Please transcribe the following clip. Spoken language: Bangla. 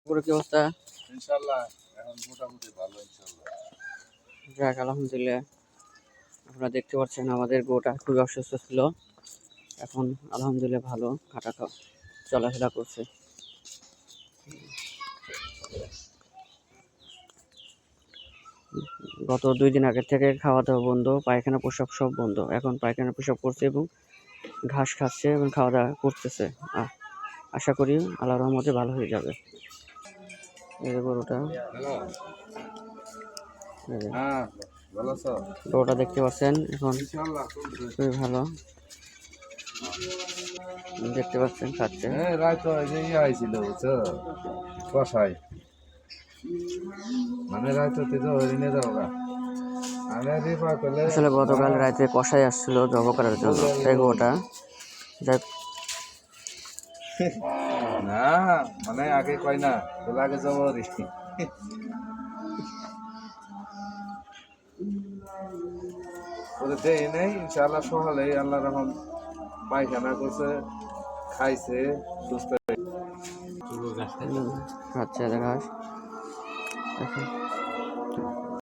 পুরো কি অবস্থা? ইনশাআল্লাহ এখন মোটামুটি ভালো ইনশাআল্লাহ। যাক আলহামদুলিল্লাহ। আপনারা দেখতে পাচ্ছেন আমাদের গরুটা খুবই অসুস্থ ছিল, এখন আলহামদুলিল্লাহ ভালো, হাঁটা চলাফেরা করছে। গত 2 দিন আগে থেকে খাওয়া দাওয়া বন্ধ, পায়খানা প্রস্রাব সব বন্ধ। এখন পায়খানা প্রস্রাব করছে এবং ঘাস খাচ্ছে এবং খাওয়া দাওয়া করতেছে। আশা করি আল্লাহর রহমতে ভালো হয়ে যাবে। এই যে গরুটা, হ্যাঁ ভালো আছো? গরুটা দেখতে পাচ্ছেন এখন ইনশাআল্লাহ চলছে। খুবই ভালো দেখতে পাচ্ছেন, খাচ্ছে। রাত এই যে আইছিল বুঝছো কষাই মানে রাত হতে তো হরিণে যাওয়া আমি রিপা করলে আসলে গতকাল রাতে কষাই আসছিল জব করার জন্য, তাই গরুটা না মানে আগে কয় না বলে আগে যাবো ওদের দেই নেই ইনশাআল্লাহ সকালে আল্লাহ রহমান পায়খানা করছে খাইছে সুস্থ খাচ্ছে ঘাস।